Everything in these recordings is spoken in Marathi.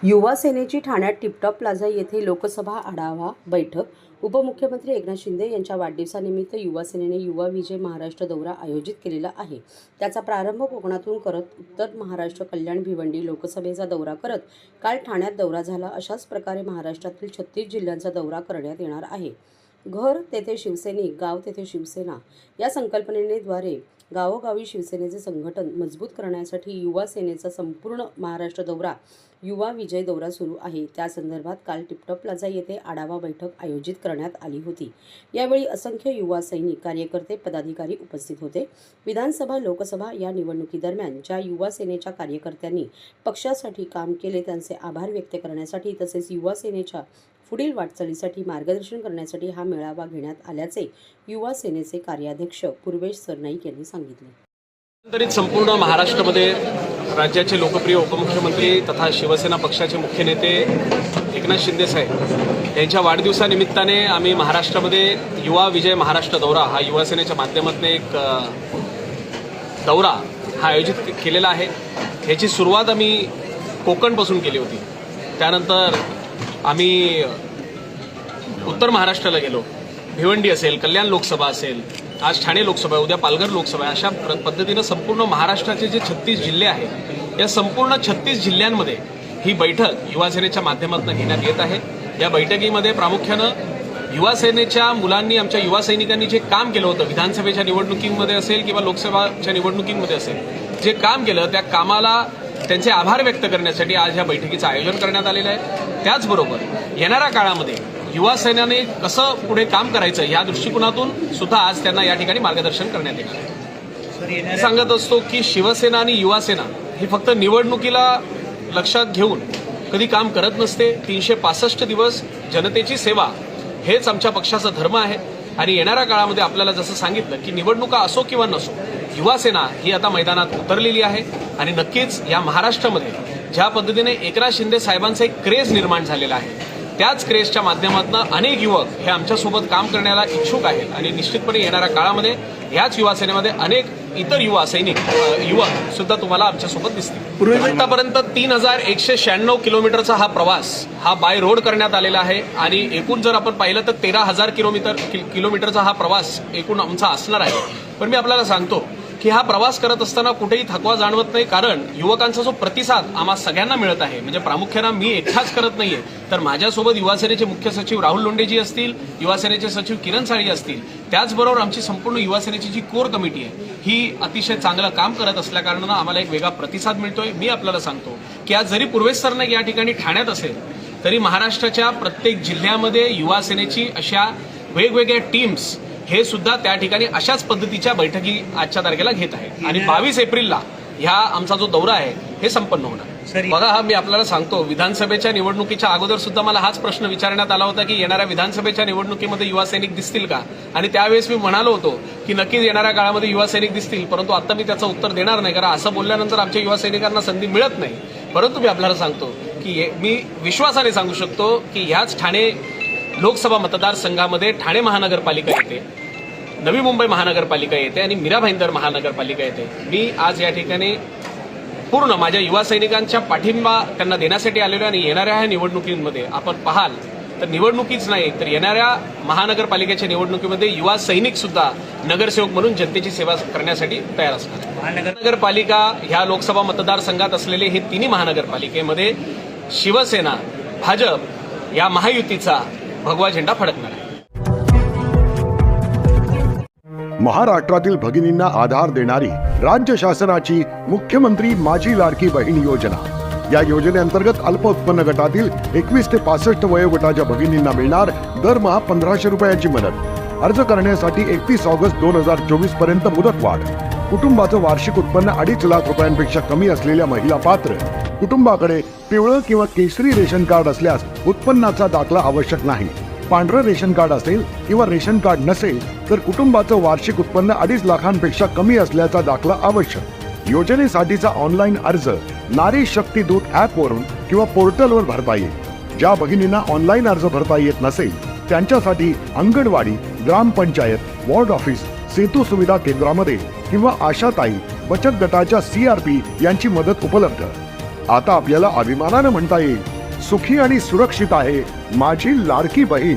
युवा सेनेची ठाण्यात टिपटॉप प्लाझा येथे लोकसभा आढावा बैठक. उपमुख्यमंत्री एकनाथ शिंदे यांच्या वाढदिवसानिमित्त युवा सेनेने युवा विजय महाराष्ट्र दौरा आयोजित केलेला आहे. त्याचा प्रारंभ कोकणातून करत उत्तर महाराष्ट्र कल्याण भिवंडी लोकसभेचा दौरा करत काल ठाण्यात दौरा झाला. अशाच प्रकारे महाराष्ट्रातील 36 जिल्ह्यांचा दौरा करण्यात येणार आहे. घर तेथे शिवसैनिक, गाव तेथे शिवसेना या संकल्पनेद्वारे गावोगावी शिवसेनेचे संघटन मजबूत करण्यासाठी युवा सेनेचा संपूर्ण महाराष्ट्र दौरा युवा विजय दौरा सुरू आहे. त्या संदर्भात काल टिपटॉप प्लाझा येथे आढावा बैठक आयोजित करण्यात आली होती. यावेळी असंख्य युवा सैनिक, कार्यकर्ते, पदाधिकारी उपस्थित होते. विधानसभा, लोकसभा या निवडणुकीदरम्यान ज्या युवा सेनेच्या कार्यकर्त्यांनी पक्षासाठी काम केले त्यांचे आभार व्यक्त करण्यासाठी तसेच युवा सेनेच्या पुढील वाटचालीसाठी मार्गदर्शन करण्यासाठी हा मेळावा घेण्यात आल्याचे युवा सेनेचे कार्याध्यक्ष पूर्वेश सरनाईक यांनी सांगितले. एकंदरीत संपूर्ण महाराष्ट्रामध्ये राज्याचे लोकप्रिय उपमुख्यमंत्री तथा शिवसेना पक्षाचे मुख्य नेते एकनाथ शिंदे साहेब यांच्या वाढदिवसानिमित्ताने आम्ही महाराष्ट्रामध्ये युवा विजय महाराष्ट्र दौरा हा युवा सेनेच्या माध्यमातून एक दौरा हा आयोजित केलेला आहे. याची सुरुवात आम्ही कोकणपासून केली होती. त्यानंतर आम्ही उत्तर महाराष्ट्राला गेलो. भिवंडी असेल, कल्याण लोकसभा असेल, आज ठाणे लोकसभा, उद्या पालघर लोकसभा, अशा पद्धतीनं संपूर्ण महाराष्ट्राचे जे 36 जिल्हे आहेत या संपूर्ण 36 जिल्ह्यांमध्ये ही बैठक युवा सेनेच्या माध्यमातून घेण्यात येत आहे. या बैठकीमध्ये प्रामुख्यानं युवा सेनेच्या मुलांनी, आमच्या युवा सैनिकांनी जे काम केलं होतं विधानसभेच्या निवडणुकीमध्ये असेल किंवा लोकसभाच्या निवडणुकीमध्ये असेल, जे काम केलं त्या कामाला त्यांचे आभार व्यक्त करण्यासाठी आज या बैठकीचं आयोजन करण्यात आलेलं आहे. त्याचबरोबर येणाऱ्या काळामध्ये युवा सेनेने कसं पुढे काम करायचं या दृष्टिकोनातून सुद्धा आज त्यांना या ठिकाणी मार्गदर्शन करण्यात येईल. सांगत असतो की शिवसेना आणि युवा सेना ही फक्त निवडणुकीला लक्षात घेऊन कधी काम करत नसते. 365 दिवस जनतेची सेवा हेच आमच्या पक्षाचा धर्म आहे. आणि येणाऱ्या काळामध्ये आपल्याला जसं सांगितलं की निवडणुका असो किंवा नसो, युवा सेना ही आता मैदानात उतरलेली आहे. आणि नक्कीच या महाराष्ट्रामध्ये ज्या पद्धतीने एकनाथ शिंदे साहेबांचा एक क्रेज निर्माण झालेला आहे, त्याच क्रेजच्या माध्यमातून अनेक युवक हे आमच्यासोबत काम करण्याला इच्छुक आहेत. आणि निश्चितपणे येणाऱ्या काळामध्ये याच युवा सेनेमध्ये अनेक इतर युवा सैनिक, युवक सुद्धा तुम्हाला आमच्यासोबत दिसतील. आतापर्यंत 3196 किलोमीटरचा हा प्रवास हा बाय रोड करण्यात आलेला आहे. आणि एकूण जर आपण पाहिलं तर 13,000 किलोमीटरचा हा प्रवास एकूण आमचा असणार आहे. पण मी आपल्याला सांगतो की हा प्रवास करत असताना कुठेही थकवा जाणवत नाही, कारण युवकांचा जो प्रतिसाद आम्हा सगळ्यांना मिळत आहे. म्हणजे प्रामुख्यानं मी एकटाच करत नाहीये, तर माझ्यासोबत युवा सेनेचे मुख्य सचिव राहुल लोंढेजी असतील, युवा सेनेचे सचिव किरण साळी असतील, त्याचबरोबर आमची संपूर्ण युवा सेनेची जी कोर कमिटी आहे ही अतिशय चांगलं काम करत असल्या कारणानं आम्हाला एक वेगळा प्रतिसाद मिळतोय. मी आपल्याला सांगतो की आज जरी पूर्वेश सरनाईक या ठिकाणी ठाण्यात असेल तरी महाराष्ट्राच्या प्रत्येक जिल्ह्यामध्ये युवा सेनेची अशा वेगवेगळ्या टीम्स हे सुद्धा त्या ठिकाणी अशाच पद्धतीच्या बैठकी आजच्या तारखेला घेत आहे. आणि 22 एप्रिलला ह्या आमचा जो दौरा आहे हे संपन्न होणार. बघा, हा मी आपल्याला सांगतो, विधानसभेच्या निवडणुकीच्या अगोदर सुद्धा मला हाच प्रश्न विचारण्यात आला होता की येणाऱ्या विधानसभेच्या निवडणुकीमध्ये युवा सैनिक दिसतील का. आणि त्यावेळेस मी म्हणालो होतो की नक्कीच येणाऱ्या काळामध्ये युवा सैनिक दिसतील. परंतु आता मी त्याचं उत्तर देणार नाही, कारण असं बोलल्यानंतर आमच्या युवा सैनिकांना संधी मिळत नाही. परंतु मी आपल्याला सांगतो की मी विश्वासाने सांगू शकतो की ह्याच ठाणे लोकसभा मतदारसंघामध्ये ठाणे महानगरपालिका येते, नवी मुंबई महानगरपालिका येते आणि मीरा भाईंदर महानगरपालिका येते. मी आज या ठिकाणी पूर्ण माझ्या युवा सैनिकांच्या पाठिंबा त्यांना देण्यासाठी आलेलो. आणि येणाऱ्या ह्या निवडणुकीमध्ये आपण पाहाल तर निवडणुकीच नाही तर येणाऱ्या महानगरपालिकेच्या निवडणुकीमध्ये युवा सैनिक सुद्धा नगरसेवक म्हणून जनतेची सेवा करण्यासाठी तयार असणार. महानगरपालिका ह्या लोकसभा मतदारसंघात असलेले हे तिन्ही महानगरपालिकेमध्ये शिवसेना, भाजप या महायुतीचा भगवा झेंडा फडकणार आहे. महाराष्ट्रातील भगिनींना आधार देणारी राज्य शासनाची मुख्यमंत्री माझी लाडकी बहीण योजना. या योजनेअंतर्गत अल्प उत्पन्न गटातील 21 ते 65 वयोगटाच्या भगिनींना मिळणार दरमहा 1,500 रुपयाची मदत. अर्ज करण्यासाठी 31 ऑगस्ट 2024 पर्यंत मुदतवाढ. कुटुंबाचं वार्षिक उत्पन्न 2.5 लाख रुपयांपेक्षा कमी असलेल्या महिला पात्र. कुटुंबाकडे पिवळं किंवा केशरी रेशन कार्ड असल्यास उत्पन्नाचा दाखला आवश्यक नाही. पांढरं रेशन कार्ड असेल किंवा रेशन कार्ड नसेल तर कुटुंबाचं वार्षिक उत्पन्न 2.5 लाखांपेक्षा कमी असल्याचा दाखला आवश्यक. योजनेसाठीचा ऑनलाईन अर्ज नारी शक्ती दूत ॲपवरून किंवा पोर्टलवर भरता येईल. ज्या भगिनींना ऑनलाईन अर्ज भरता येत नसेल त्यांच्यासाठी अंगणवाडी, ग्रामपंचायत, वॉर्ड ऑफिस, सेतू सुविधा केंद्रामध्ये किंवा आशाताई बचत गटाच्या CRP यांची मदत उपलब्ध. आता आपल्याला अभिमानानं म्हणता येईल, सुखी आणि सुरक्षित आहे माझी लाडकी बहीण.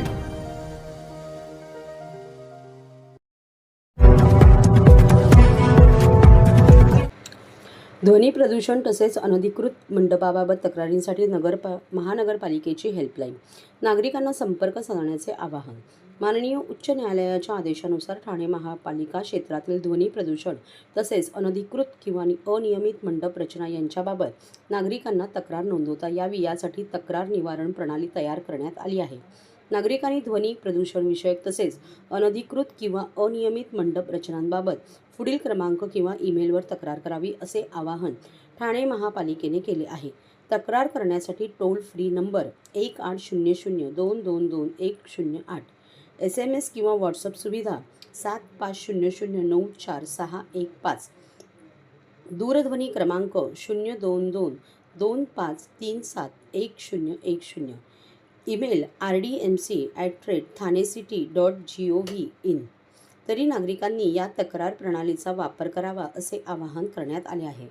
ध्वनी प्रदूषण तसेच अनधिकृत मंडपाबाबत तक्रारींसाठी महानगरपालिकेची हेल्पलाईन. नागरिकांना संपर्क साधण्याचे आवाहन. माननीय उच्च न्यायालयाच्या आदेशानुसार ठाणे महापालिका क्षेत्रातील ध्वनी प्रदूषण तसेच अनधिकृत किंवा अनियमित मंडप रचना यांच्याबाबत नागरिकांना तक्रार नोंदवता यावी यासाठी तक्रार निवारण प्रणाली तयार करण्यात आली आहे. नागरिकांनी ध्वनी प्रदूषण विषयक तसेच अनधिकृत किंवा अनियमित मंडप रचनांबाबत पुढील क्रमांक किंवा ईमेलवर तक्रार करावी असे आवाहन ठाणे महापालिकेने केले आहे. तक्रार करण्यासाठी टोल फ्री नंबर 1800-222-108, SMS किंवा व्हॉट्सअप सुविधा 7500944615, दूरध्वनी क्रमांक 022-25371010, ईमेल rdmc@thanecity.gov.in. तरी नागरिकांनी या तक्रार प्रणालीचा वापर करावा असे आवाहन करण्यात आले आहे.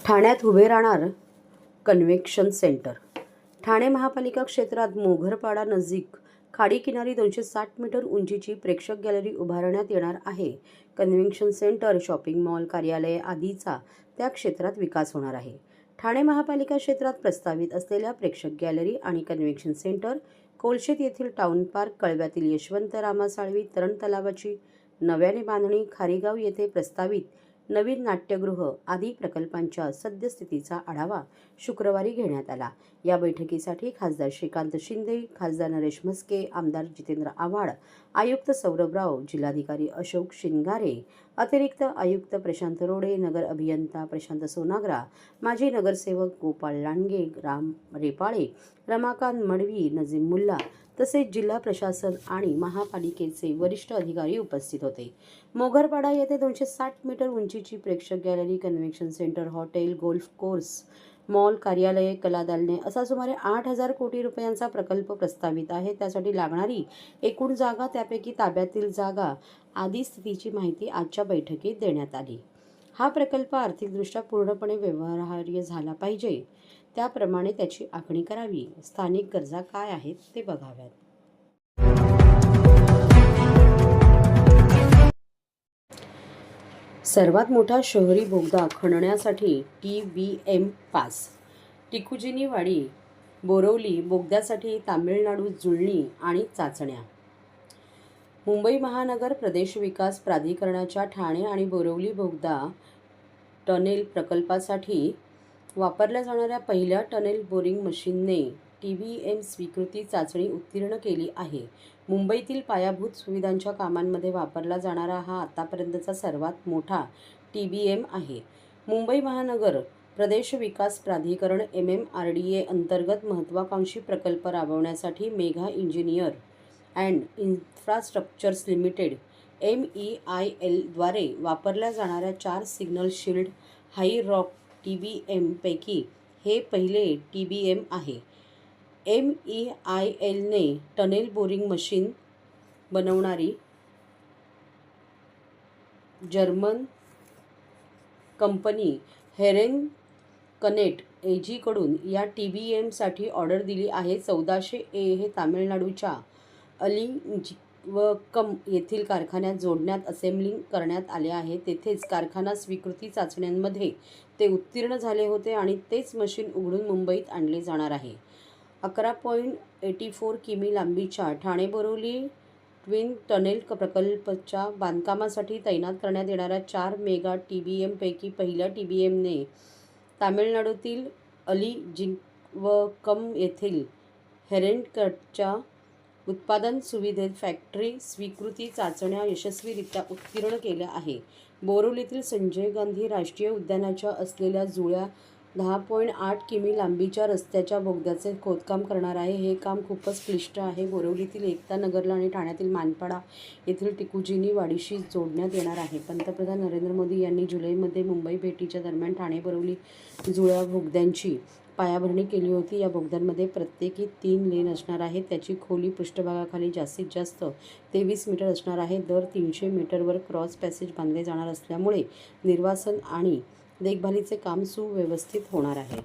ठाण्यात उभे राहणार कन्व्हेन्शन सेंटर. ठाणे महापालिका क्षेत्रात मोघरपाडा नजीक खाडी किनारी 260 मीटर उंचीची प्रेक्षक गॅलरी उभारण्यात येणार आहे. कन्व्हेन्शन सेंटर, शॉपिंग मॉल, कार्यालये आदीचा त्या क्षेत्रात विकास होणार आहे. ठाणे महापालिका क्षेत्रात प्रस्तावित असलेल्या प्रेक्षक गॅलरी आणि कन्व्हेन्शन सेंटर, कोलशेत येथील टाउन पार्क, कळव्यातील यशवंतरामा साळवी तरण तलावाची नव्याने बांधणी, खारीगाव येथे प्रस्तावित नवीन नाट्यगृह आदी प्रकल्पांच्या सद्यस्थितीचा आढावा शुक्रवारी घेण्यात आला. या बैठकीसाठी खासदार श्रीकांत शिंदे, खासदार नरेश म्हस्के, आमदार जितेंद्र आव्हाड, आयुक्त सौरभ राव, जिल्हाधिकारी अशोक शिंगारे, अतिरिक्त आयुक्त प्रशांत रोडे, नगर अभियंता प्रशांत सोनाग्रा, माजी नगरसेवक गोपाळ लांडगे, राम रेपाळे, रमाकांत मडवी, नजीम मुल्ला तसेच जिल्हा प्रशासन आणि महापालिकेचे वरिष्ठ अधिकारी उपस्थित होते. मोघरपाडा येथे 260 मीटर उंचीची प्रेक्षक gallery, convention centre, hotel, golf course, mall, कार्यालये, कलादालने असा सुमारे 8,000 कोटी रुपयांचा प्रकल्प प्रस्तावित आहे. त्यासाठी लागणारी एकूण जागा, त्यापैकी ताब्यातील जागा आदी स्थितीची माहिती आजच्या बैठकीत देण्यात आली. हा प्रकल्प आर्थिकदृष्ट्या पूर्णपणे व्यवहार्य झाला पाहिजे, त्याप्रमाणे त्याची आखणी करावी. स्थानिक गरजा काय आहेत ते बघाव्यात. सर्वात मोठा शहरी बोगदा खणण्यासाठी TBM पास. टिकुजिनीवाडी बोरवली बोगद्यासाठी तामिळनाडू जुळणी आणि चाचण्या. मुंबई महानगर प्रदेश विकास प्राधिकरणाच्या ठाणे आणि बोरवली बोगदा टनेल प्रकल्पासाठी वापरल्या जाणाऱ्या पहिल्या टनेल बोरिंग मशीनने TBM स्वीकृती चाचणी उत्तीर्ण केली आहे. मुंबईतील पायाभूत सुविधांच्या कामांमध्ये वापरला जाणारा हा आतापर्यंतचा सर्वात मोठा TBM आहे. मुंबई महानगर प्रदेश विकास प्राधिकरण MMRDA अंतर्गत महत्त्वाकांक्षी प्रकल्प राबवण्यासाठी Megha engineer and infrastructures limited MEIL द्वारे वापरल्या जाणाऱ्या 4 सिग्नल शील्ड हाई रॉक TBM पैकी हे पहिले TBM आहे. MEIL ने टनेल बोरिंग मशीन बनवणारी जर्मन कंपनी हेरेन कनेट AG कडून या TBM साठी ऑर्डर दिली आहे. 1400A हे तामिळनाडूच्या अलिंजिवकम येथील कारखान्यात जोडण्यात असेंब्लिंग करण्यात आले आहे. तेथेच कारखाना स्वीकृती चाचण्यांमध्ये ते उत्तीर्ण झाले होते आणि तेच मशीन उघडून मुंबईत आणले जाणार आहे. 11.84 किमी लांबीच्या ठाणे बोरिवली ट्विन टनेल प्रकल्पाच्या बांधकामासाठी तैनात करण्यात येणाऱ्या 4 मेगा TBM पैकी पहिल्या TBM ने तामिळनाडूतील अलिंजिवकम येथील हेरेनकनेटच्या उत्पादन सुविधेत फॅक्टरी स्वीकृती चाचण्या यशस्वीरित्या उत्तीर्ण केल्या आहे. बोरिवलीतील संजय गांधी राष्ट्रीय उद्यानाच्या असलेल्या जुळ्या 10.8 किमी लांबीच्या रस्त्याच्या बोगद्याचे खोदकाम करणार आहे. हे काम खूपच क्लिष्ट आहे. बोरिवलीतील एकता नगरला आणि ठाण्यातील मानपाडा येथील टिकुजिनी वाडीशी जोडण्यात येणार आहे. पंतप्रधान नरेंद्र मोदी यांनी जुलैमध्ये मुंबई भेटीच्या दरम्यान ठाणे बोरिवली जुळ्या बोगद्यांची पायाभरणी केली होती. या बोगद्यांमध्ये प्रत्येकी 3 लेन असणार आहेत. त्याची खोली पृष्ठभागाखाली जास्तीत जास्त 23 मीटर असणार आहे. दर 300 मीटरवर क्रॉस पॅसेज बांधले जाणार असल्यामुळे निर्वासन आणि देखभालीचे काम सुव्यवस्थित होणार आहे.